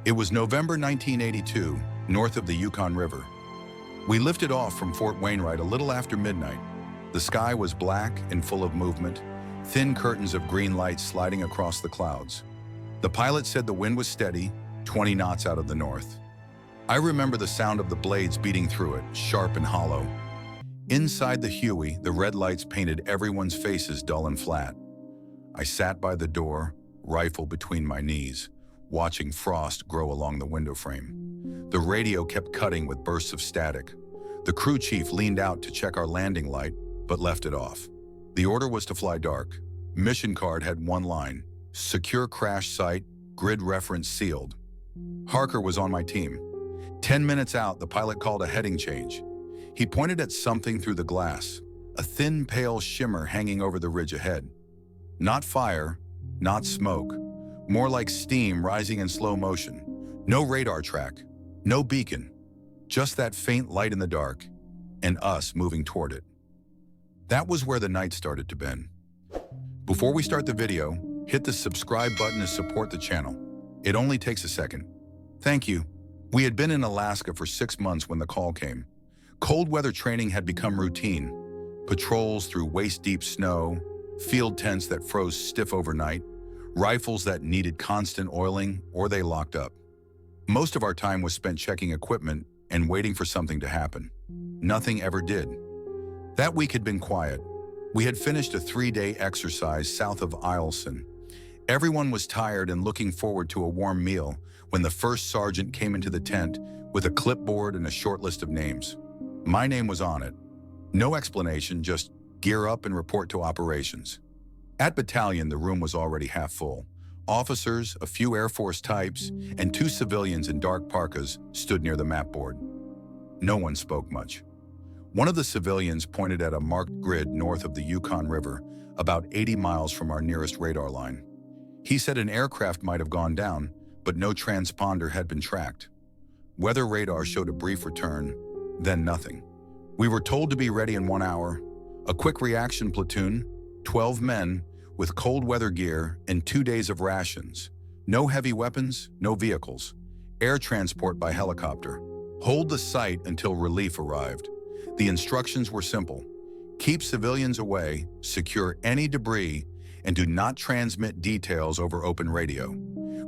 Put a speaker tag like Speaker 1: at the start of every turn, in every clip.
Speaker 1: It was November 1982, north of the Yukon River. We lifted off from Fort Wainwright a little after midnight. The sky was black and full of movement, thin curtains of green light sliding across the clouds. The pilot said the wind was steady, 20 knots out of the north. I remember the sound of the blades beating through it, sharp and hollow. Inside the Huey, the red lights painted everyone's faces dull and flat. I sat by the door, rifle between my knees, watching frost grow along the window frame. The radio kept cutting with bursts of static. The crew chief leaned out to check our landing light, but left it off. The order was to fly dark. Mission card had one line: secure crash site, grid reference sealed. Harker was on my team. 10 minutes out, the pilot called a heading change. He pointed at something through the glass, a thin, pale shimmer hanging over the ridge ahead. Not fire, not smoke, more like steam rising in slow motion. No radar track, no beacon, just that faint light in the dark, and us moving toward it. That was where the night started to bend. Before we start the video, hit the subscribe button to support the channel. It only takes a second. Thank you. We had been in Alaska for 6 months when the call came. Cold weather training had become routine. Patrols through waist-deep snow, field tents that froze stiff overnight, rifles that needed constant oiling or they locked up. Most of our time was spent checking equipment and waiting for something to happen. Nothing ever did. That week had been quiet. We had finished a 3-day exercise south of Eielson. Everyone was tired and looking forward to a warm meal when the first sergeant came into the tent with a clipboard and a short list of names. My name was on it. No explanation, just gear up and report to operations. At battalion, the room was already half full. Officers, a few Air Force types, and 2 civilians in dark parkas stood near the map board. No one spoke much. One of the civilians pointed at a marked grid north of the Yukon River, about 80 miles from our nearest radar line. He said an aircraft might have gone down, but no transponder had been tracked. Weather radar showed a brief return, then nothing. We were told to be ready in 1 hour. A quick reaction platoon, 12 men, with cold weather gear and 2 days of rations. No heavy weapons, no vehicles. Air transport by helicopter. Hold the site until relief arrived. The instructions were simple. Keep civilians away, secure any debris, and do not transmit details over open radio.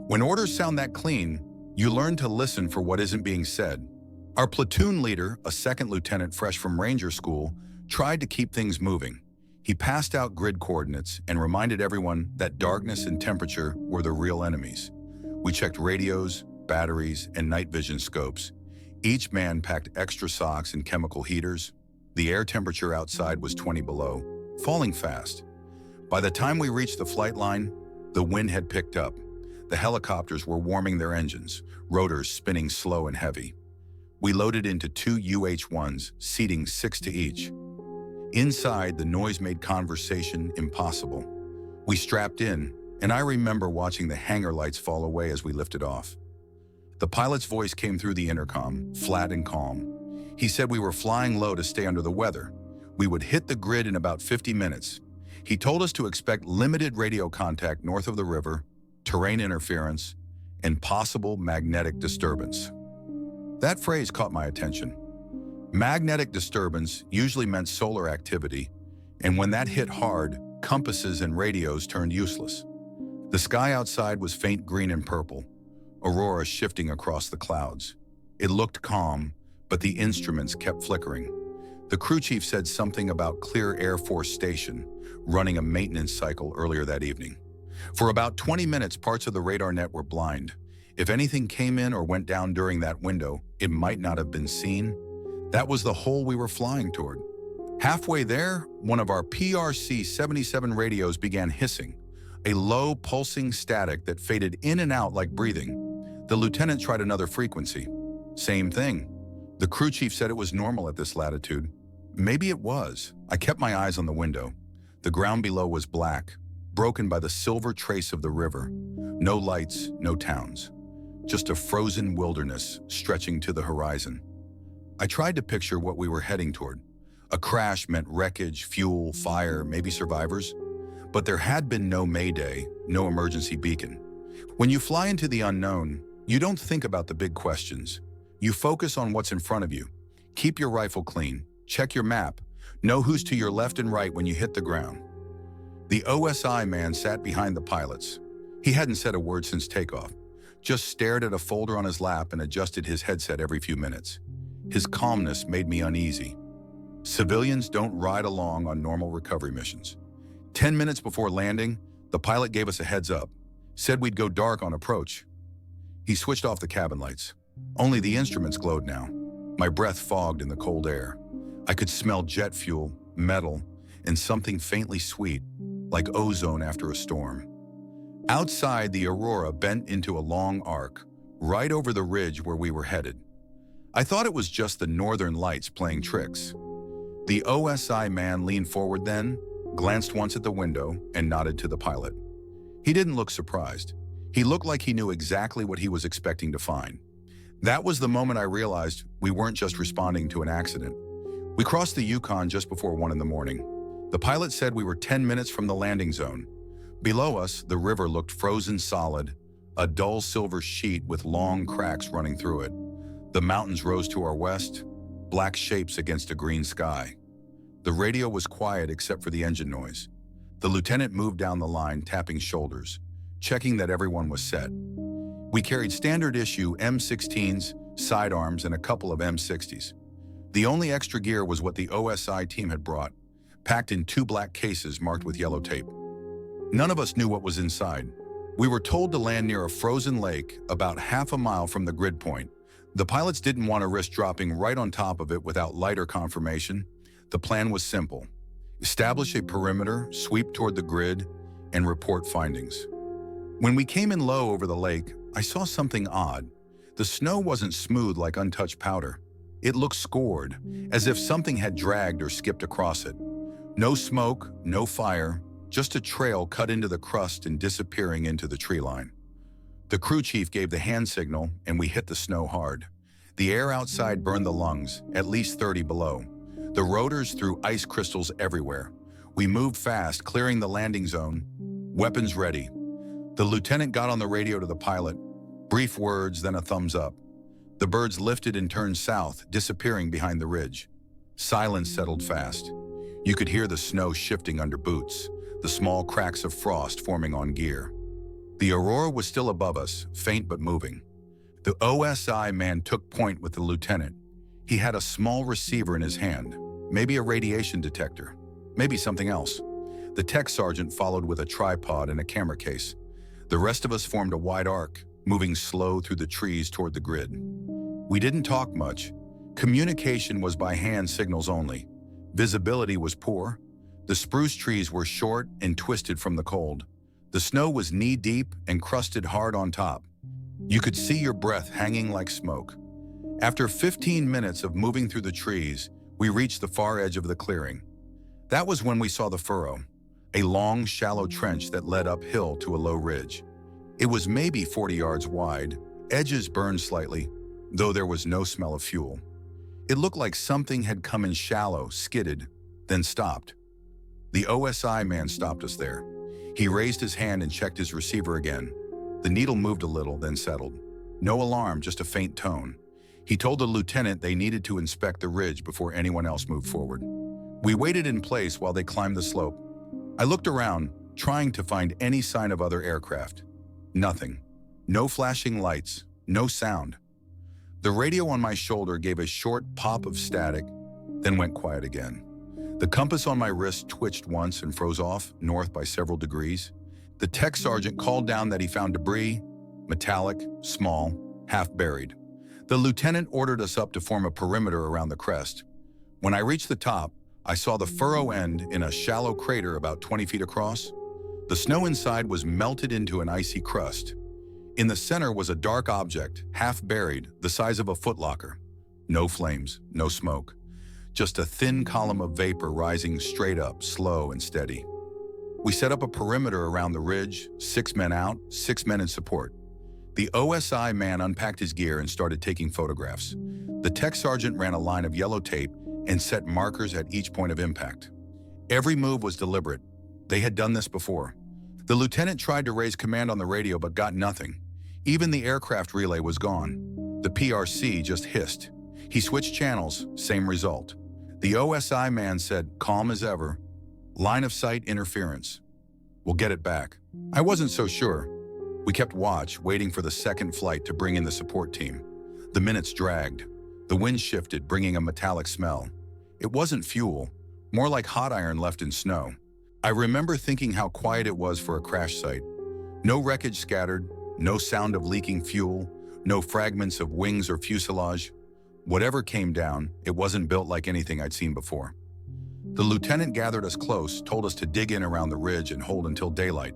Speaker 1: When orders sound that clean, you learn to listen for what isn't being said. Our platoon leader, a second lieutenant fresh from Ranger School, tried to keep things moving. He passed out grid coordinates and reminded everyone that darkness and temperature were the real enemies. We checked radios, batteries, and night vision scopes. Each man packed extra socks and chemical heaters. The air temperature outside was 20 below, falling fast. By the time we reached the flight line, the wind had picked up. The helicopters were warming their engines, rotors spinning slow and heavy. We loaded into 2 UH-1s, seating 6 to each. Inside, the noise made conversation impossible. We strapped in, and I remember watching the hangar lights fall away as we lifted off. The pilot's voice came through the intercom, flat and calm. He said we were flying low to stay under the weather. We would hit the grid in about 50 minutes. He told us to expect limited radio contact north of the river, terrain interference, and possible magnetic disturbance. That phrase caught my attention. Magnetic disturbance usually meant solar activity, and when that hit hard, compasses and radios turned useless. The sky outside was faint green and purple, aurora shifting across the clouds. It looked calm, but the instruments kept flickering. The crew chief said something about Clear Air Force Station running a maintenance cycle earlier that evening. For about 20 minutes, parts of the radar net were blind. If anything came in or went down during that window, it might not have been seen. That was the hole we were flying toward. Halfway there, one of our PRC-77 radios began hissing, a low, pulsing static that faded in and out like breathing. The lieutenant tried another frequency. Same thing. The crew chief said it was normal at this latitude. Maybe it was. I kept my eyes on the window. The ground below was black, broken by the silver trace of the river. No lights, no towns. Just a frozen wilderness stretching to the horizon. I tried to picture what we were heading toward. A crash meant wreckage, fuel, fire, maybe survivors. But there had been no mayday, no emergency beacon. When you fly into the unknown, You don't think about the big questions. You focus on what's in front of you. Keep your rifle clean. Check your map. Know who's to your left and right when you hit the ground. The OSI man sat behind the pilots. He hadn't said a word since takeoff, just stared at a folder on his lap and adjusted his headset every few minutes. His calmness made me uneasy. Civilians don't ride along on normal recovery missions. 10 minutes before landing, the pilot gave us a heads up, said we'd go dark on approach. He switched off the cabin lights. Only the instruments glowed now. My breath fogged in the cold air. I could smell jet fuel, metal, and something faintly sweet, like ozone after a storm. Outside, the aurora bent into a long arc, right over the ridge where we were headed. I thought it was just the northern lights playing tricks. The OSI man leaned forward then, glanced once at the window, and nodded to the pilot. He didn't look surprised. He looked like he knew exactly what he was expecting to find. That was the moment I realized we weren't just responding to an accident. We crossed the Yukon just before 1 in the morning. The pilot said we were 10 minutes from the landing zone. Below us, the river looked frozen solid, a dull silver sheet with long cracks running through it. The mountains rose to our west, black shapes against a green sky. The radio was quiet except for the engine noise. The lieutenant moved down the line, tapping shoulders, checking that everyone was set. We carried standard-issue M16s, sidearms, and a couple of M60s. The only extra gear was what the OSI team had brought, packed in 2 black cases marked with yellow tape. None of us knew what was inside. We were told to land near a frozen lake about half a mile from the grid point. The pilots didn't want to risk dropping right on top of it without lighter confirmation. The plan was simple: establish a perimeter, sweep toward the grid, and report findings. When we came in low over the lake, I saw something odd. The snow wasn't smooth like untouched powder. It looked scored, as if something had dragged or skipped across it. No smoke, no fire, just a trail cut into the crust and disappearing into the tree line. The crew chief gave the hand signal, and we hit the snow hard. The air outside burned the lungs, at least 30 below. The rotors threw ice crystals everywhere. We moved fast, clearing the landing zone, weapons ready. The lieutenant got on the radio to the pilot. Brief words, then a thumbs up. The birds lifted and turned south, disappearing behind the ridge. Silence settled fast. You could hear the snow shifting under boots, the small cracks of frost forming on gear. The aurora was still above us, faint but moving. The OSI man took point with the lieutenant. He had a small receiver in his hand, maybe a radiation detector, maybe something else. The tech sergeant followed with a tripod and a camera case. The rest of us formed a wide arc, moving slow through the trees toward the grid. We didn't talk much. Communication was by hand signals only. Visibility was poor. The spruce trees were short and twisted from the cold. The snow was knee-deep and crusted hard on top. You could see your breath hanging like smoke. After 15 minutes of moving through the trees, we reached the far edge of the clearing. That was when we saw the furrow, a long, shallow trench that led uphill to a low ridge. It was maybe 40 yards wide, edges burned slightly, though there was no smell of fuel. It looked like something had come in shallow, skidded, then stopped. The OSI man stopped us there. He raised his hand and checked his receiver again. The needle moved a little, then settled. No alarm, just a faint tone. He told the lieutenant they needed to inspect the ridge before anyone else moved forward. We waited in place while they climbed the slope. I looked around, trying to find any sign of other aircraft. Nothing. No flashing lights, no sound. The radio on my shoulder gave a short pop of static, then went quiet again. The compass on my wrist twitched once and froze off, north by several degrees. The tech sergeant called down that he found debris, metallic, small, half buried. The lieutenant ordered us up to form a perimeter around the crest. When I reached the top, I saw the furrow end in a shallow crater about 20 feet across. The snow inside was melted into an icy crust. In the center was a dark object, half buried, the size of a footlocker. No flames, no smoke. Just a thin column of vapor rising straight up, slow and steady. We set up a perimeter around the ridge, 6 men out, 6 men in support. The OSI man unpacked his gear and started taking photographs. The tech sergeant ran a line of yellow tape and set markers at each point of impact. Every move was deliberate. They had done this before. The lieutenant tried to raise command on the radio but got nothing. Even the aircraft relay was gone. The PRC just hissed. He switched channels, same result. The OSI man said, calm as ever, line of sight interference. We'll get it back. I wasn't so sure. We kept watch, waiting for the second flight to bring in the support team. The minutes dragged. The wind shifted, bringing a metallic smell. It wasn't fuel, more like hot iron left in snow. I remember thinking how quiet it was for a crash site. No wreckage scattered, no sound of leaking fuel, no fragments of wings or fuselage. Whatever came down, it wasn't built like anything I'd seen before. The lieutenant gathered us close, told us to dig in around the ridge and hold until daylight.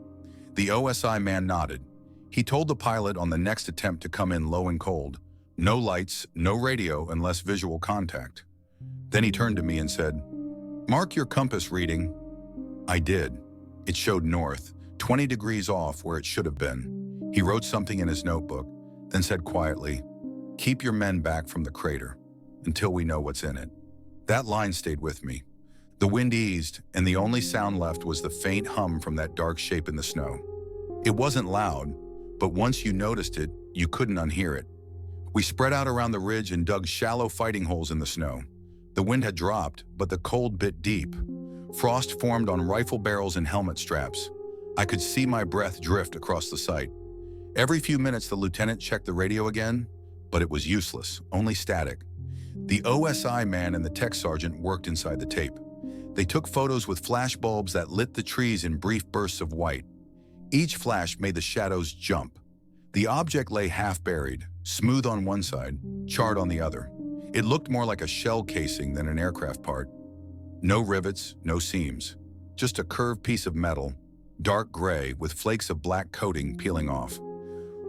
Speaker 1: The OSI man nodded. He told the pilot on the next attempt to come in low and cold. No lights, no radio unless visual contact. Then he turned to me and said, "Mark your compass reading." I did. It showed north, 20 degrees off where it should have been. He wrote something in his notebook, then said quietly, "Keep your men back from the crater until we know what's in it." That line stayed with me. The wind eased, and the only sound left was the faint hum from that dark shape in the snow. It wasn't loud, but once you noticed it, you couldn't unhear it. We spread out around the ridge and dug shallow fighting holes in the snow. The wind had dropped, but the cold bit deep. Frost formed on rifle barrels and helmet straps. I could see my breath drift across the site. Every few minutes, the lieutenant checked the radio again, but it was useless, only static. The OSI man and the tech sergeant worked inside the tape. They took photos with flash bulbs that lit the trees in brief bursts of white. Each flash made the shadows jump. The object lay half buried, smooth on one side, charred on the other. It looked more like a shell casing than an aircraft part. No rivets, no seams, just a curved piece of metal, dark gray with flakes of black coating peeling off.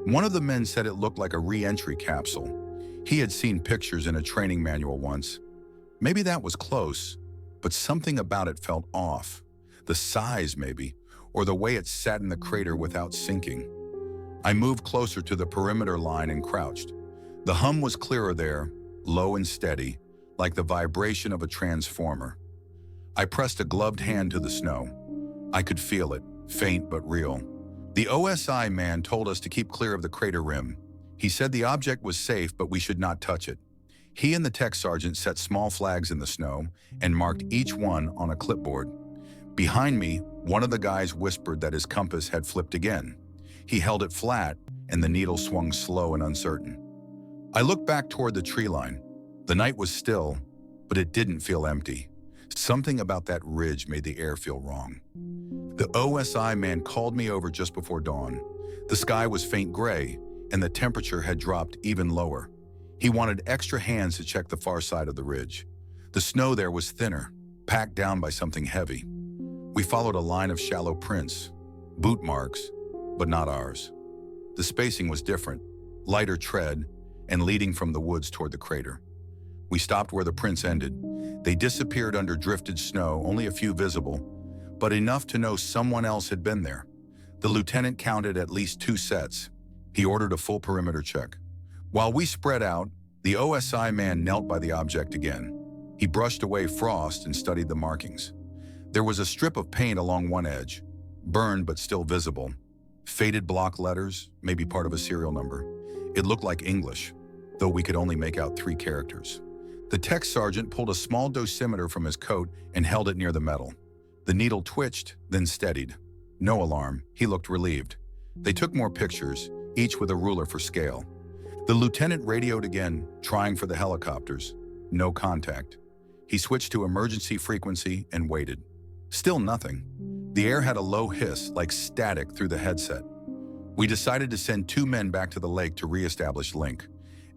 Speaker 1: One of the men said it looked like a re-entry capsule. He had seen pictures in a training manual once. Maybe that was close, but something about it felt off. The size, maybe, or the way it sat in the crater without sinking. I moved closer to the perimeter line and crouched. The hum was clearer there, low and steady, like the vibration of a transformer. I pressed a gloved hand to the snow. I could feel it, faint but real. The OSI man told us to keep clear of the crater rim. He said the object was safe, but we should not touch it. He and the tech sergeant set small flags in the snow and marked each one on a clipboard. Behind me, one of the guys whispered that his compass had flipped again. He held it flat, and the needle swung slow and uncertain. I looked back toward the tree line. The night was still, but it didn't feel empty. Something about that ridge made the air feel wrong. The OSI man called me over just before dawn. The sky was faint gray, and the temperature had dropped even lower. He wanted extra hands to check the far side of the ridge. The snow there was thinner, packed down by something heavy. We followed a line of shallow prints, boot marks, but not ours. The spacing was different, lighter tread, and leading from the woods toward the crater. We stopped where the prints ended. They disappeared under drifted snow, only a few visible, but enough to know someone else had been there. The lieutenant counted at least 2 sets. He ordered a full perimeter check. While we spread out, the OSI man knelt by the object again. He brushed away frost and studied the markings. There was a strip of paint along one edge, burned but still visible. Faded block letters, maybe part of a serial number. It looked like English, though we could only make out 3 characters. The tech sergeant pulled a small dosimeter from his coat and held it near the metal. The needle twitched, then steadied. No alarm. He looked relieved. They took more pictures, each with a ruler for scale. The lieutenant radioed again, trying for the helicopters. No contact. He switched to emergency frequency and waited. Still nothing. The air had a low hiss, like static, through the headset. We decided to send 2 men back to the lake to re-establish link.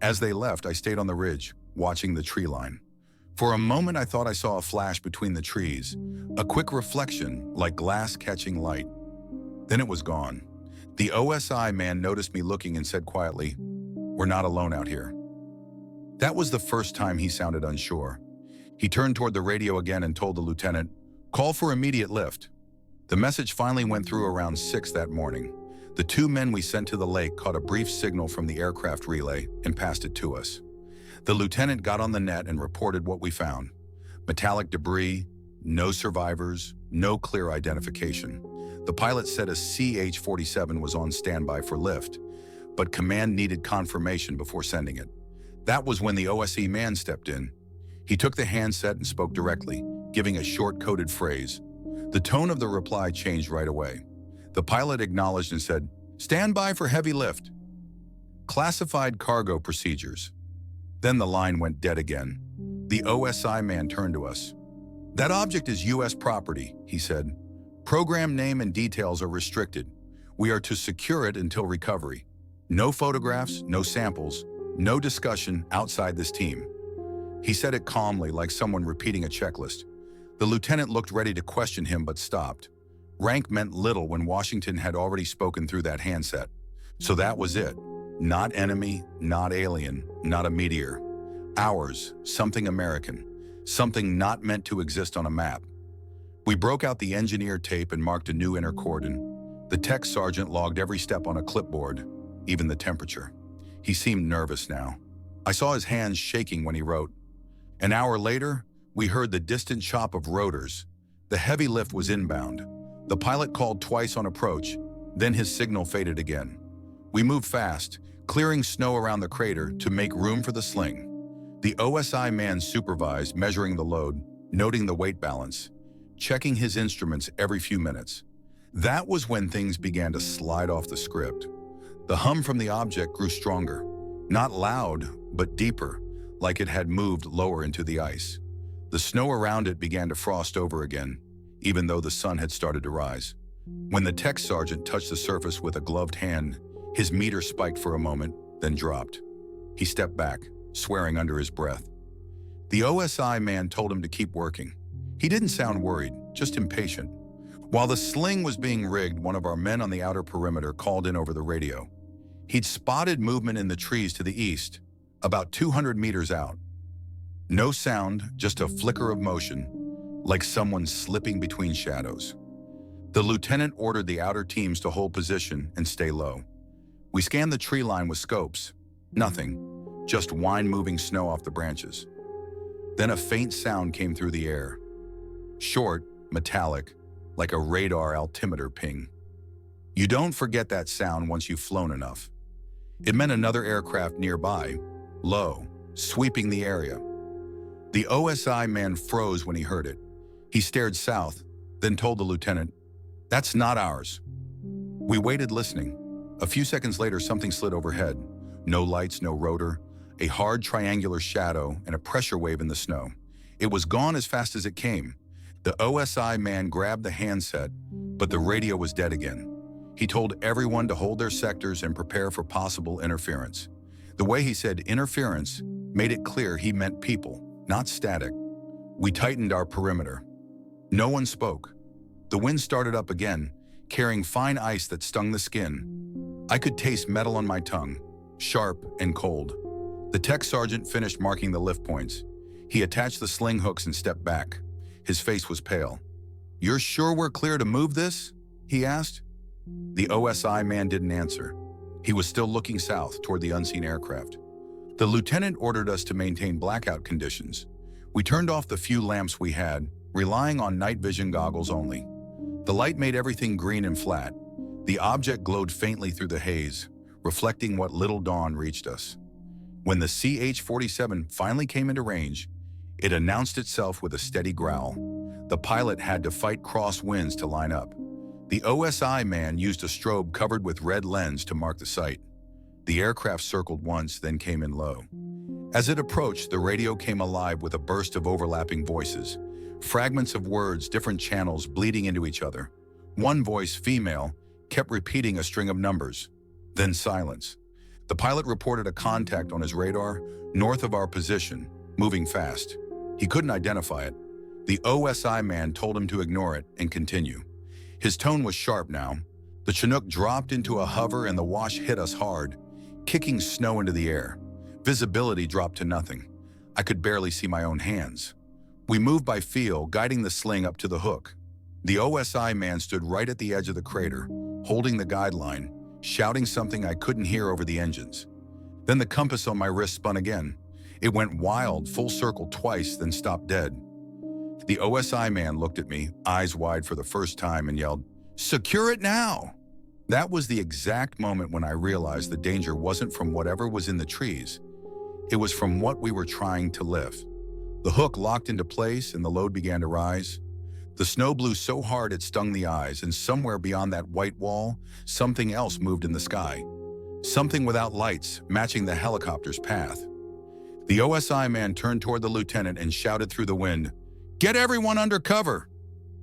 Speaker 1: As they left, I stayed on the ridge, watching the tree line. For a moment, I thought I saw a flash between the trees, a quick reflection, like glass catching light. Then it was gone. The OSI man noticed me looking and said quietly, "We're not alone out here." That was the first time he sounded unsure. He turned toward the radio again and told the lieutenant, "Call for immediate lift." The message finally went through around 6 that morning. The 2 men we sent to the lake caught a brief signal from the aircraft relay and passed it to us. The lieutenant got on the net and reported what we found. Metallic debris, no survivors, no clear identification. The pilot said a CH-47 was on standby for lift, but command needed confirmation before sending it. That was when the OSE man stepped in. He took the handset and spoke directly, giving a short-coded phrase. The tone of the reply changed right away. The pilot acknowledged and said, "Stand by for heavy lift." Classified cargo procedures. Then the line went dead again. The OSI man turned to us. "That object is U.S. property," he said. "Program name and details are restricted. We are to secure it until recovery. No photographs, no samples, no discussion outside this team." He said it calmly, like someone repeating a checklist. The lieutenant looked ready to question him but stopped. Rank meant little when Washington had already spoken through that handset. So that was it. Not enemy, not alien, not a meteor. Ours, something American, something not meant to exist on a map. We broke out the engineer tape and marked a new inner cordon. The tech sergeant logged every step on a clipboard, even the temperature. He seemed nervous now. I saw his hands shaking when he wrote. An hour later, we heard the distant chop of rotors. The heavy lift was inbound. The pilot called twice on approach, then his signal faded again. We moved fast, clearing snow around the crater to make room for the sling. The OSI man supervised, measuring the load, noting the weight balance, checking his instruments every few minutes. That was when things began to slide off the script. The hum from the object grew stronger, not loud, but deeper, like it had moved lower into the ice. The snow around it began to frost over again, even though the sun had started to rise. When the tech sergeant touched the surface with a gloved hand, his meter spiked for a moment, then dropped. He stepped back, swearing under his breath. The OSI man told him to keep working. He didn't sound worried, just impatient. While the sling was being rigged, one of our men on the outer perimeter called in over the radio. He'd spotted movement in the trees to the east, about 200 meters out. No sound, just a flicker of motion, like someone slipping between shadows. The lieutenant ordered the outer teams to hold position and stay low. We scanned the tree line with scopes. Nothing, just wine-moving snow off the branches. Then a faint sound came through the air. Short, metallic, like a radar altimeter ping. You don't forget that sound once you've flown enough. It meant another aircraft nearby, low, sweeping the area. The OSI man froze when he heard it. He stared south, then told the lieutenant, "That's not ours." We waited listening. A few seconds later, something slid overhead. No lights, no rotor, a hard triangular shadow and a pressure wave in the snow. It was gone as fast as it came. The OSI man grabbed the handset, but the radio was dead again. He told everyone to hold their sectors and prepare for possible interference. The way he said interference made it clear he meant people, not static. We tightened our perimeter. No one spoke. The wind started up again, carrying fine ice that stung the skin. I could taste metal on my tongue, sharp and cold. The tech sergeant finished marking the lift points. He attached the sling hooks and stepped back. His face was pale. "You're sure we're clear to move this?" he asked. The OSI man didn't answer. He was still looking south toward the unseen aircraft. The lieutenant ordered us to maintain blackout conditions. We turned off the few lamps we had, relying on night vision goggles only. The light made everything green and flat. The object glowed faintly through the haze, reflecting what little dawn reached us. When the CH-47 finally came into range, it announced itself with a steady growl. The pilot had to fight cross winds to line up. The OSI man used a strobe covered with red lens to mark the site. The aircraft circled once, then came in low. As it approached, the radio came alive with a burst of overlapping voices. Fragments of words, different channels bleeding into each other. One voice, female, kept repeating a string of numbers. Then silence. The pilot reported a contact on his radar, north of our position, moving fast. He couldn't identify it. The OSI man told him to ignore it and continue. His tone was sharp now. The Chinook dropped into a hover and the wash hit us hard, kicking snow into the air. Visibility dropped to nothing. I could barely see my own hands. We moved by feel, guiding the sling up to the hook. The OSI man stood right at the edge of the crater, holding the guideline, shouting something I couldn't hear over the engines. Then the compass on my wrist spun again. It went wild, full circle twice, then stopped dead. The OSI man looked at me, eyes wide for the first time, and yelled, "Secure it now!" That was the exact moment when I realized the danger wasn't from whatever was in the trees. It was from what we were trying to lift. The hook locked into place and the load began to rise. The snow blew so hard it stung the eyes, and somewhere beyond that white wall, something else moved in the sky. Something without lights, matching the helicopter's path. The OSI man turned toward the lieutenant and shouted through the wind, "Get everyone under cover!"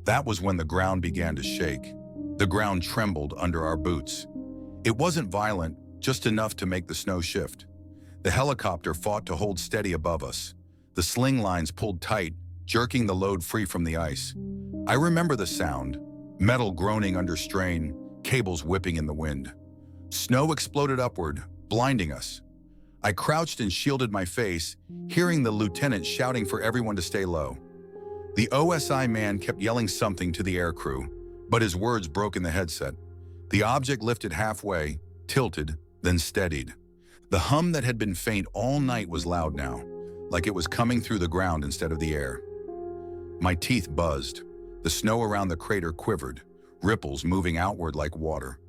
Speaker 1: That was when the ground began to shake. The ground trembled under our boots. It wasn't violent, just enough to make the snow shift. The helicopter fought to hold steady above us. The sling lines pulled tight, jerking the load free from the ice. I remember the sound, metal groaning under strain, cables whipping in the wind. Snow exploded upward, blinding us. I crouched and shielded my face, hearing the lieutenant shouting for everyone to stay low. The OSI man kept yelling something to the air crew, but his words broke in the headset. The object lifted halfway, tilted, then steadied. The hum that had been faint all night was loud now, like it was coming through the ground instead of the air. My teeth buzzed. The snow around the crater quivered, ripples moving outward like water.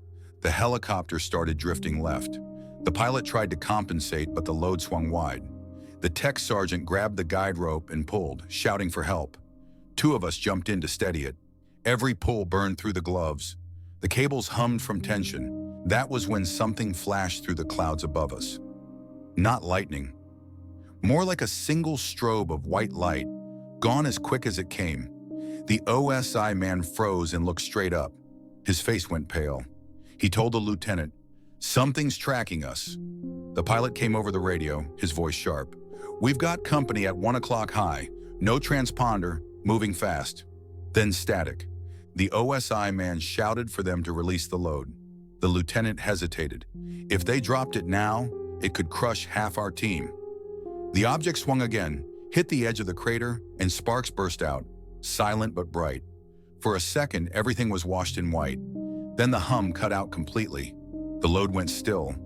Speaker 1: The helicopter started drifting left. The pilot tried to compensate, but the load swung wide. The tech sergeant grabbed the guide rope and pulled, shouting for help. Two of us jumped in to steady it. Every pull burned through the gloves. The cables hummed from tension. That was when something flashed through the clouds above us. Not lightning. More like a single strobe of white light, gone as quick as it came. The OSI man froze and looked straight up. His face went pale. He told the lieutenant, "Something's tracking us." The pilot came over the radio, his voice sharp. "We've got company at 1 o'clock high. No transponder, moving fast." Then static. The OSI man shouted for them to release the load. The lieutenant hesitated. If they dropped it now, it could crush half our team. The object swung again, hit the edge of the crater, and sparks burst out, silent but bright. For a second, everything was washed in white. Then the hum cut out completely. The load went still.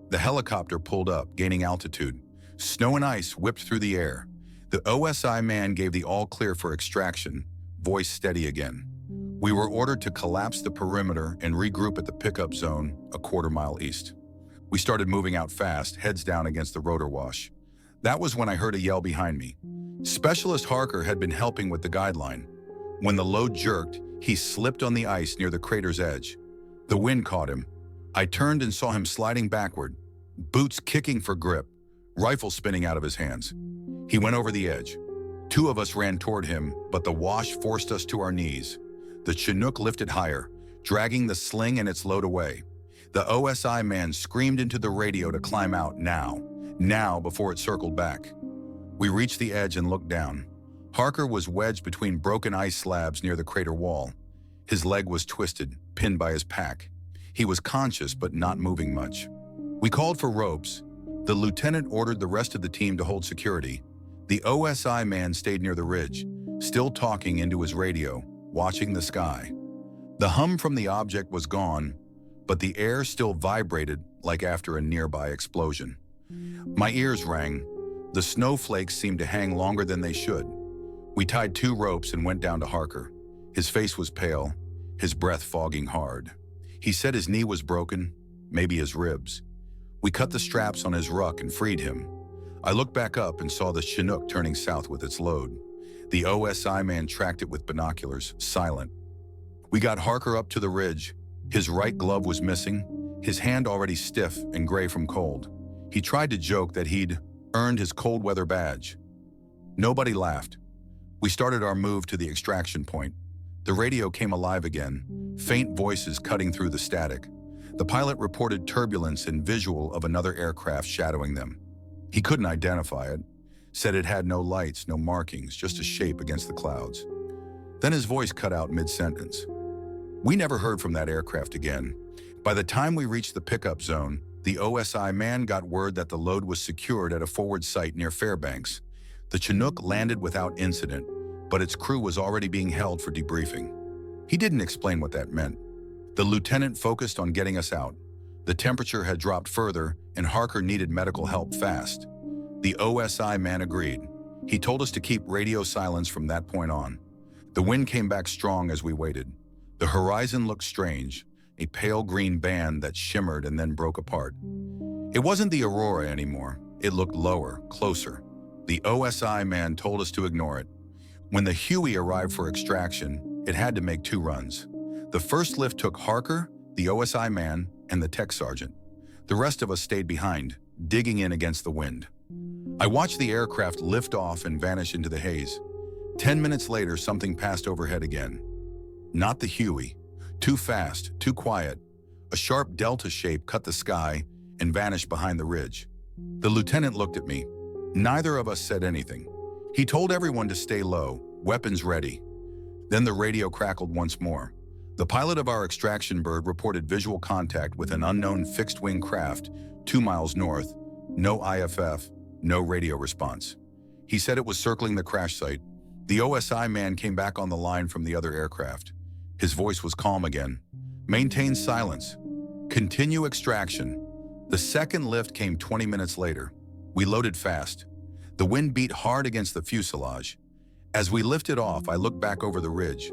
Speaker 1: The helicopter pulled up, gaining altitude. Snow and ice whipped through the air. The OSI man gave the all-clear for extraction, voice steady again. We were ordered to collapse the perimeter and regroup at the pickup zone, a quarter-mile east. We started moving out fast, heads down against the rotor wash. That was when I heard a yell behind me. Specialist Harker had been helping with the guideline. When the load jerked, he slipped on the ice near the crater's edge. The wind caught him. I turned and saw him sliding backward, boots kicking for grip, rifle spinning out of his hands. He went over the edge. Two of us ran toward him, but the wash forced us to our knees. The Chinook lifted higher, dragging the sling and its load away. The OSI man screamed into the radio to climb out now, before it circled back. We reached the edge and looked down. Harker was wedged between broken ice slabs near the crater wall. His leg was twisted, pinned by his pack. He was conscious but not moving much. We called for ropes. The lieutenant ordered the rest of the team to hold security. The OSI man stayed near the ridge, still talking into his radio, watching the sky. The hum from the object was gone, but the air still vibrated like after a nearby explosion. My ears rang. The snowflakes seemed to hang longer than they should. We tied two ropes and went down to Harker. His face was pale, his breath fogging hard. He said his knee was broken, maybe his ribs. We cut the straps on his ruck and freed him. I looked back up and saw the Chinook turning south with its load. The OSI man tracked it with binoculars, silent. We got Harker up to the ridge. His right glove was missing, his hand already stiff and gray from cold. He tried to joke that he'd earned his cold weather badge. Nobody laughed. We started our move to the extraction point. The radio came alive again, faint voices cutting through the static. The pilot reported turbulence and visual of another aircraft shadowing them. He couldn't identify it, said it had no lights, no markings, just a shape against the clouds. Then his voice cut out mid-sentence. We never heard from that aircraft again. By the time we reached the pickup zone, the OSI man got word that the load was secured at a forward site near Fairbanks. The Chinook landed without incident, but its crew was already being held for debriefing. He didn't explain what that meant. The lieutenant focused on getting us out. The temperature had dropped further, and Harker needed medical help fast. The OSI man agreed. He told us to keep radio silence from that point on. The wind came back strong as we waited. The horizon looked strange, a pale green band that shimmered and then broke apart. It wasn't the Aurora anymore. It looked lower, closer. The OSI man told us to ignore it. When the Huey arrived for extraction, it had to make 2 runs. The first lift took Harker, the OSI man, and the tech sergeant. The rest of us stayed behind, digging in against the wind. I watched the aircraft lift off and vanish into the haze. 10 minutes later, something passed overhead again. Not the Huey. Too fast, too quiet. A sharp delta shape cut the sky and vanished behind the ridge. The lieutenant looked at me. Neither of us said anything. He told everyone to stay low, weapons ready. Then the radio crackled once more. The pilot of our extraction bird reported visual contact with an unknown fixed-wing craft 2 miles north. No IFF, no radio response. He said it was circling the crash site. The OSI man came back on the line from the other aircraft. His voice was calm again. Maintain silence. Continue extraction. The second lift came 20 minutes later. We loaded fast. The wind beat hard against the fuselage. As we lifted off, I looked back over the ridge.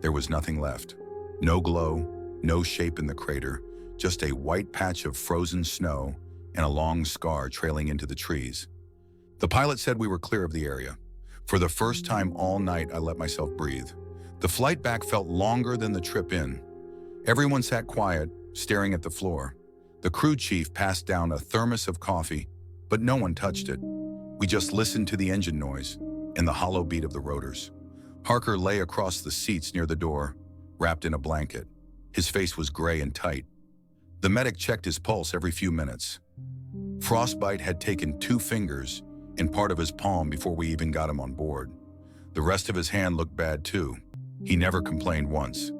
Speaker 1: There was nothing left. No glow, no shape in the crater, just a white patch of frozen snow and a long scar trailing into the trees. The pilot said we were clear of the area. For the first time all night, I let myself breathe. The flight back felt longer than the trip in. Everyone sat quiet, staring at the floor. The crew chief passed down a thermos of coffee, but no one touched it. We just listened to the engine noise and the hollow beat of the rotors. Harker lay across the seats near the door, wrapped in a blanket. His face was gray and tight. The medic checked his pulse every few minutes. Frostbite had taken 2 fingers and part of his palm before we even got him on board. The rest of his hand looked bad too. He never complained once.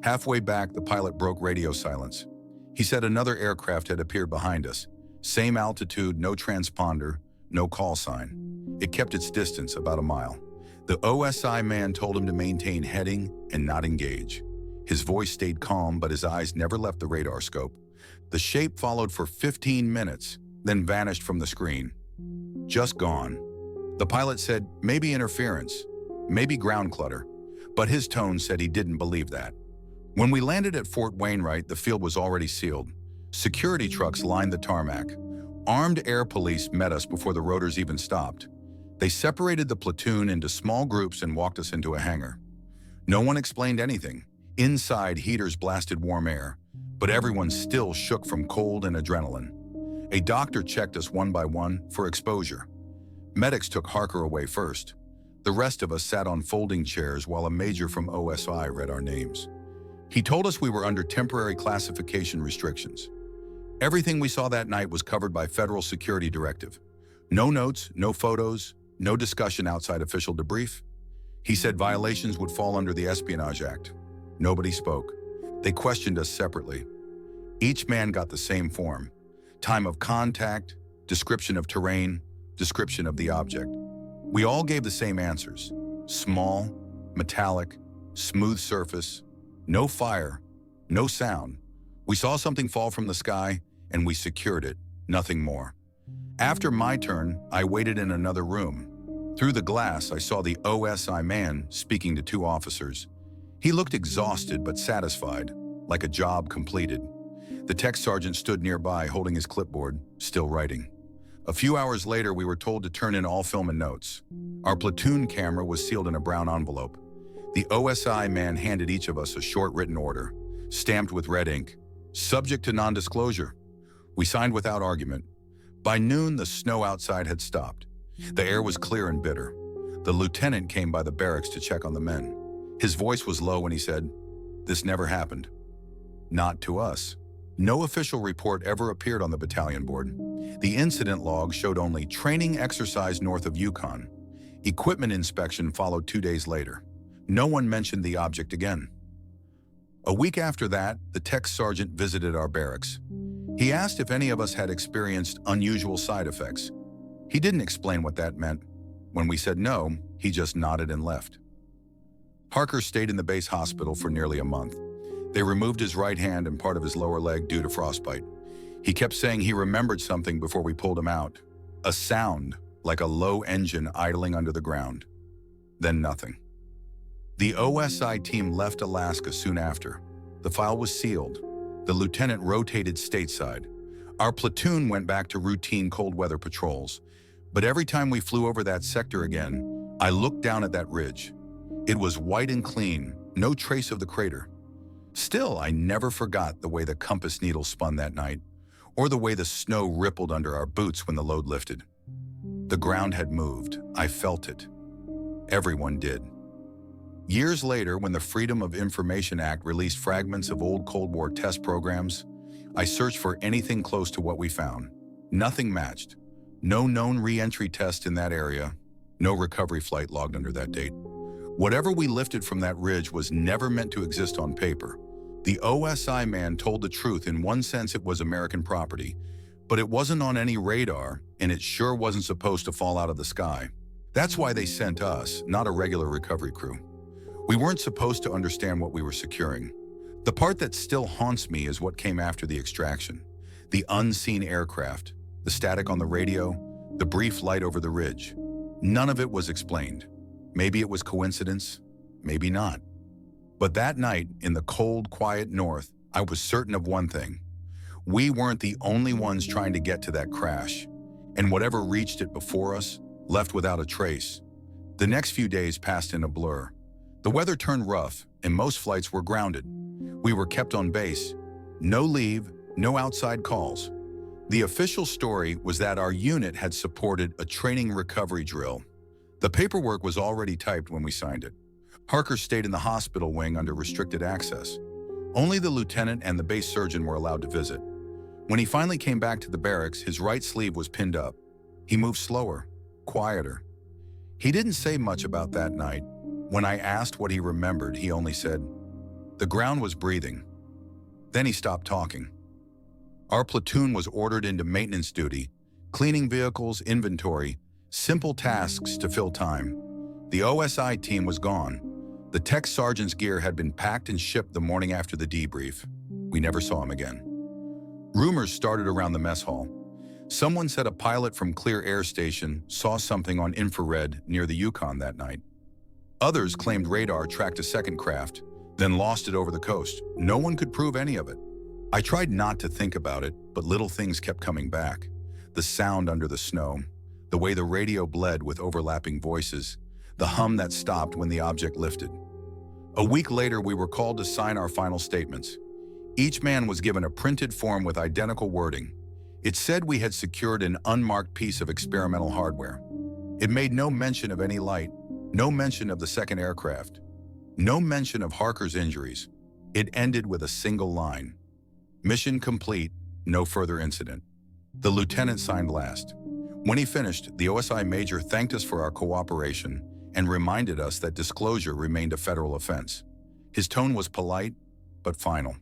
Speaker 1: Halfway back, the pilot broke radio silence. He said another aircraft had appeared behind us. Same altitude, no transponder, no call sign. It kept its distance, about a mile. The OSI man told him to maintain heading and not engage. His voice stayed calm, but his eyes never left the radar scope. The shape followed for 15 minutes, then vanished from the screen. Just gone. The pilot said maybe interference, maybe ground clutter, but his tone said he didn't believe that. When we landed at Fort Wainwright, the field was already sealed. Security trucks lined the tarmac. Armed air police met us before the rotors even stopped. They separated the platoon into small groups and walked us into a hangar. No one explained anything. Inside, heaters blasted warm air, but everyone still shook from cold and adrenaline. A doctor checked us one by one for exposure. Medics took Harker away first. The rest of us sat on folding chairs while a major from OSI read our names. He told us we were under temporary classification restrictions. Everything we saw that night was covered by federal security directive. No notes, no photos, no discussion outside official debrief. He said violations would fall under the Espionage Act. Nobody spoke. They questioned us separately. Each man got the same form. Time of contact, description of terrain, description of the object. We all gave the same answers. Small, metallic, smooth surface, no fire, no sound. We saw something fall from the sky and we secured it, nothing more. After my turn, I waited in another room. Through the glass, I saw the OSI man speaking to 2 officers. He looked exhausted but satisfied, like a job completed. The tech sergeant stood nearby holding his clipboard, still writing. A few hours later, we were told to turn in all film and notes. Our platoon camera was sealed in a brown envelope. The OSI man handed each of us a short written order, stamped with red ink, subject to non-disclosure. We signed without argument. By noon, the snow outside had stopped. The air was clear and bitter. The lieutenant came by the barracks to check on the men. His voice was low when he said, "This never happened." Not to us. No official report ever appeared on the battalion board. The incident log showed only training exercise north of Yukon. Equipment inspection followed 2 days later. No one mentioned the object again. A week after that, the tech sergeant visited our barracks. He asked if any of us had experienced unusual side effects. He didn't explain what that meant. When we said no, he just nodded and left. Harker stayed in the base hospital for nearly a month. They removed his right hand and part of his lower leg due to frostbite. He kept saying he remembered something before we pulled him out. A sound, like a low engine idling under the ground. Then nothing. The OSI team left Alaska soon after. The file was sealed. the lieutenant rotated stateside. Our platoon went back to routine cold weather patrols. But every time we flew over that sector again, I looked down at that ridge. It was white and clean, no trace of the crater. Still, I never forgot the way the compass needle spun that night, or the way the snow rippled under our boots when the load lifted. The ground had moved. I felt it. Everyone did. Years later, when the Freedom of Information Act released fragments of old Cold War test programs, I searched for anything close to what we found. Nothing matched. No known re-entry test in that area. No recovery flight logged under that date. Whatever we lifted from that ridge was never meant to exist on paper. The OSI man told the truth. In one sense, it was American property, but it wasn't on any radar, and it sure wasn't supposed to fall out of the sky. That's why they sent us, not a regular recovery crew. We weren't supposed to understand what we were securing. The part that still haunts me is what came after the extraction. The unseen aircraft, the static on the radio, the brief light over the ridge. None of it was explained. Maybe it was coincidence, maybe not. But that night, in the cold, quiet north, I was certain of one thing. We weren't the only ones trying to get to that crash, and whatever reached it before us left without a trace. The next few days passed in a blur. The weather turned rough, and most flights were grounded. We were kept on base. No leave, no outside calls. The official story was that our unit had supported a training recovery drill. The paperwork was already typed when we signed it. Harker stayed in the hospital wing under restricted access. Only the lieutenant and the base surgeon were allowed to visit. When he finally came back to the barracks, his right sleeve was pinned up. He moved slower, quieter. He didn't say much about that night. When I asked what he remembered, he only said, "The ground was breathing." Then he stopped talking. Our platoon was ordered into maintenance duty, cleaning vehicles, inventory, simple tasks to fill time. The OSI team was gone. The tech sergeant's gear had been packed and shipped the morning after the debrief. We never saw him again. Rumors started around the mess hall. Someone said a pilot from Clear Air Station saw something on infrared near the Yukon that night. Others claimed radar tracked a second craft, then lost it over the coast. No one could prove any of it. I tried not to think about it, but little things kept coming back. The sound under the snow, the way the radio bled with overlapping voices, the hum that stopped when the object lifted. A week later, we were called to sign our final statements. Each man was given a printed form with identical wording. It said we had secured an unmarked piece of experimental hardware. It made no mention of any light, no mention of the second aircraft, no mention of Harker's injuries. It ended with a single line: "Mission complete, no further incident." The lieutenant signed last. When he finished, the OSI major thanked us for our cooperation and reminded us that disclosure remained a federal offense. His tone was polite, but final.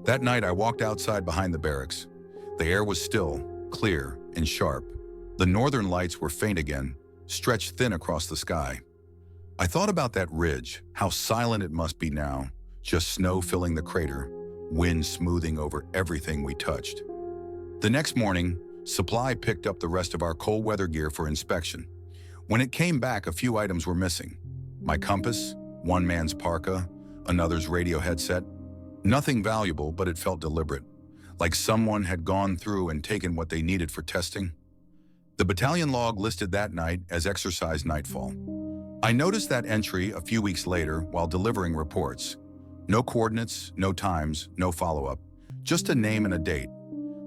Speaker 1: That night, I walked outside behind the barracks. The air was still, clear, and sharp. The northern lights were faint again, stretched thin across the sky. I thought about that ridge, how silent it must be now, just snow filling the crater, wind smoothing over everything we touched. The next morning, Supply picked up the rest of our cold weather gear for inspection. When it came back, a few items were missing. My compass, one man's parka, another's radio headset. Nothing valuable, but it felt deliberate, like someone had gone through and taken what they needed for testing. The battalion log listed that night as exercise nightfall. I noticed that entry a few weeks later while delivering reports. No coordinates, no times, no follow-up, just a name and a date.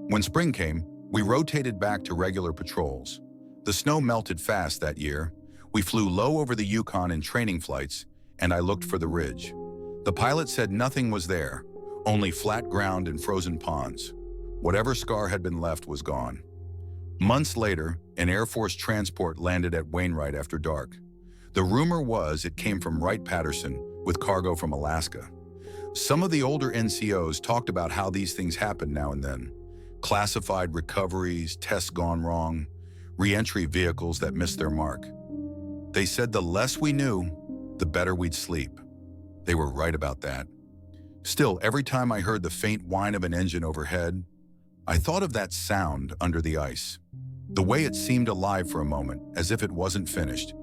Speaker 1: When spring came, we rotated back to regular patrols. The snow melted fast that year. We flew low over the Yukon in training flights, and I looked for the ridge. The pilot said nothing was there, only flat ground and frozen ponds. Whatever scar had been left was gone. Months later, an Air Force transport landed at Wainwright after dark. The rumor was it came from Wright-Patterson with cargo from Alaska. Some of the older NCOs talked about how these things happen now and then. Classified recoveries, tests gone wrong, re-entry vehicles that missed their mark. They said the less we knew, the better we'd sleep. They were right about that. Still, every time I heard the faint whine of an engine overhead, I thought of that sound under the ice. The way it seemed alive for a moment, as if it wasn't finished.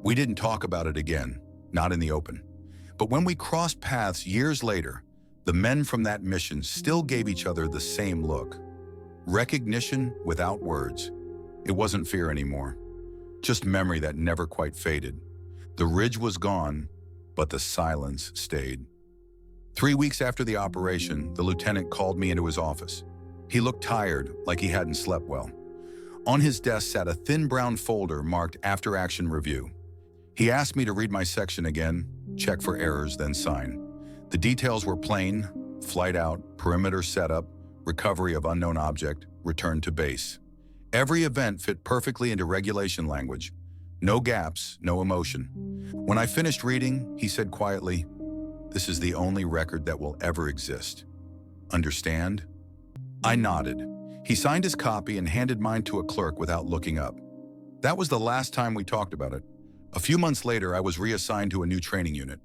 Speaker 1: We didn't talk about it again, not in the open. But when we crossed paths years later, The men from that mission still gave each other the same look. Recognition without words. It wasn't fear anymore, just memory that never quite faded. The ridge was gone, but the silence stayed. 3 weeks after the operation, the lieutenant called me into his office. He looked tired, like he hadn't slept well. On his desk sat a thin brown folder marked After Action Review. He asked me to read my section again, check for errors, then sign. The details were plain: flight out, perimeter setup, recovery of unknown object, return to base. Every event fit perfectly into regulation language. No gaps, no emotion. When I finished reading, he said quietly, "This is the only record that will ever exist. Understand?" I nodded. He signed his copy and handed mine to a clerk without looking up. That was the last time we talked about it. A few months later, I was reassigned to a new training unit.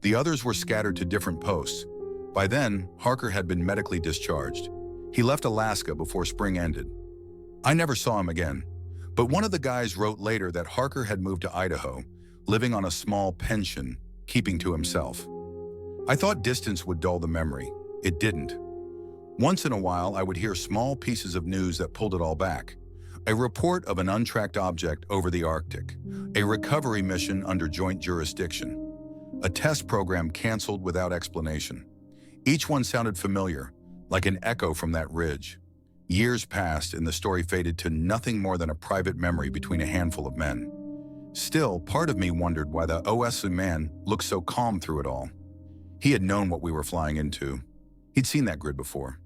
Speaker 1: The others were scattered to different posts. By then, Harker had been medically discharged. He left Alaska before spring ended. I never saw him again, but one of the guys wrote later that Harker had moved to Idaho, living on a small pension, keeping to himself. I thought distance would dull the memory. It didn't. Once in a while, I would hear small pieces of news that pulled it all back. A report of an untracked object over the Arctic, a recovery mission under joint jurisdiction, a test program canceled without explanation. Each one sounded familiar, like an echo from that ridge. Years passed and the story faded to nothing more than a private memory between a handful of men. Still, part of me wondered why the OSU man looked so calm through it all. He had known what we were flying into. He'd seen that grid before.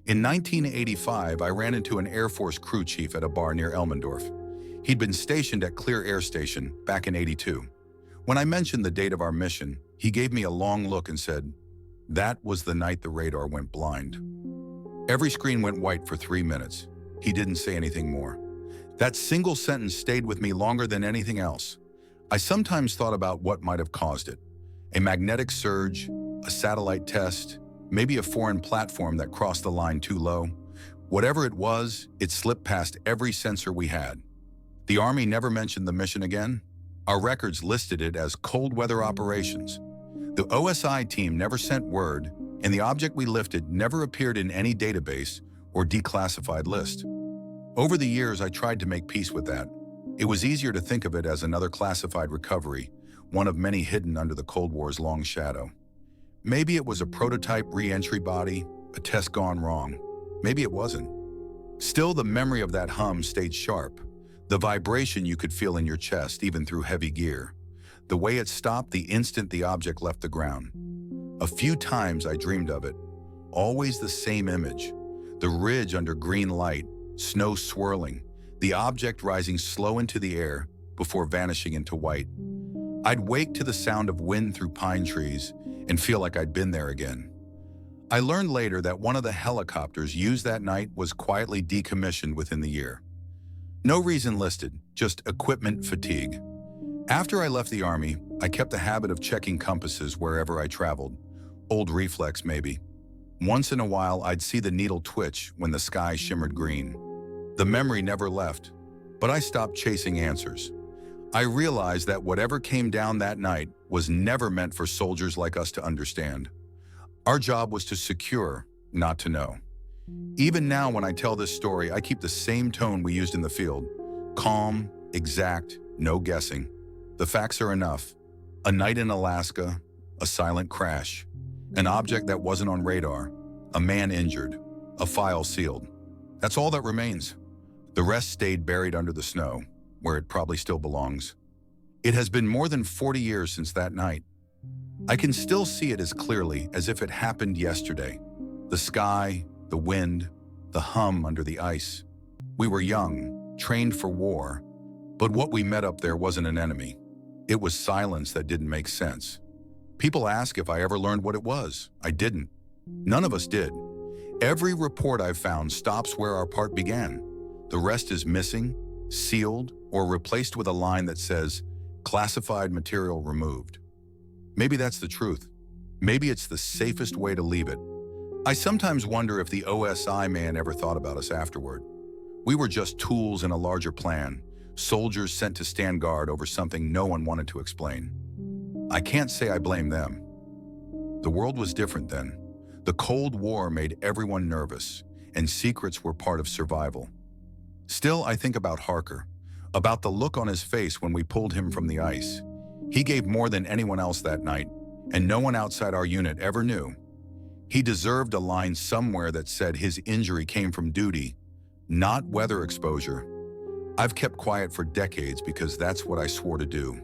Speaker 1: In 1985, I ran into an Air Force crew chief at a bar near Elmendorf. He'd been stationed at Clear Air Station back in '82. When I mentioned the date of our mission, he gave me a long look and said, "That was the night the radar went blind." Every screen went white for 3 minutes. He didn't say anything more. That single sentence stayed with me longer than anything else. I sometimes thought about what might have caused it. A magnetic surge, a satellite test, maybe a foreign platform that crossed the line too low. Whatever it was, it slipped past every sensor we had. The Army never mentioned the mission again. Our records listed it as cold weather operations. The OSI team never sent word, and the object we lifted never appeared in any database or declassified list. Over the years, I tried to make peace with that. It was easier to think of it as another classified recovery, one of many hidden under the Cold War's long shadow. Maybe it was a prototype re-entry body, a test gone wrong. Maybe it wasn't. Still, the memory of that hum stayed sharp. The vibration you could feel in your chest, even through heavy gear. The way it stopped the instant the object left the ground. A few times I dreamed of it. Always the same image. The ridge under green light, snow swirling, the object rising slow into the air before vanishing into white. I'd wake to the sound of wind through pine trees and feel like I'd been there again. I learned later that one of the helicopters used that night was quietly decommissioned within the year. No reason listed, just equipment fatigue. After I left the Army, I kept the habit of checking compasses wherever I traveled. Old reflex, maybe. Once in a while, I'd see the needle twitch when the sky shimmered green. The memory never left, but I stopped chasing answers. I realized that whatever came down that night was never meant for soldiers like us to understand. Our job was to secure, not to know. Even now, when I tell this story, I keep the same tone we used in the field. Calm, exact, no guessing. The facts are enough. A night in Alaska, a silent crash, an object that wasn't on radar, a man injured, a file sealed. That's all that remains. The rest stayed buried under the snow, where it probably still belongs. It has been more than 40 years since that night. I can still see it as clearly as if it happened yesterday. The sky, the wind, the hum under the ice. We were young, trained for war, but what we met up there wasn't an enemy. It was silence that didn't make sense. People ask if I ever learned what it was. I didn't. None of us did. Every report I've found stops where our part began. The rest is missing, sealed, or replaced with a line that says, "Classified material removed." Maybe that's the truth. Maybe it's the safest way to leave it. I sometimes wonder if the OSI man ever thought about us afterward. We were just tools in a larger plan, soldiers sent to stand guard over something no one wanted to explain. I can't say I blame them. The world was different then. The Cold War made everyone nervous, and secrets were part of survival. Still, I think about Harker, about the look on his face when we pulled him from the ice. He gave more than anyone else that night, and no one outside our unit ever knew. He deserved a line somewhere that said his injury came from duty, not weather exposure. I've kept quiet for decades because that's what I swore to do.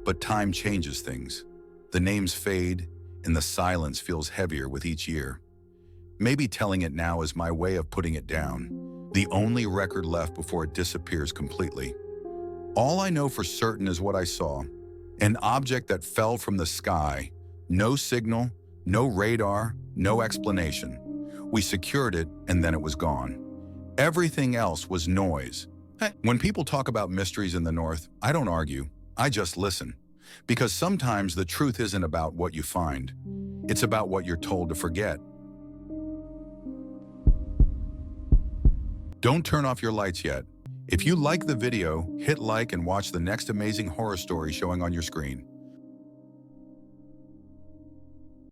Speaker 1: But time changes things. The names fade, and the silence feels heavier with each year. Maybe telling it now is my way of putting it down, the only record left before it disappears completely. All I know for certain is what I saw. An object that fell from the sky, no signal, no radar, no explanation. We secured it, and then it was gone. Everything else was noise. When people talk about mysteries in the North, I don't argue, I just listen. Because sometimes the truth isn't about what you find. It's about what you're told to forget. Don't turn off your lights yet. If you like the video, hit like and watch the next amazing horror story showing on your screen.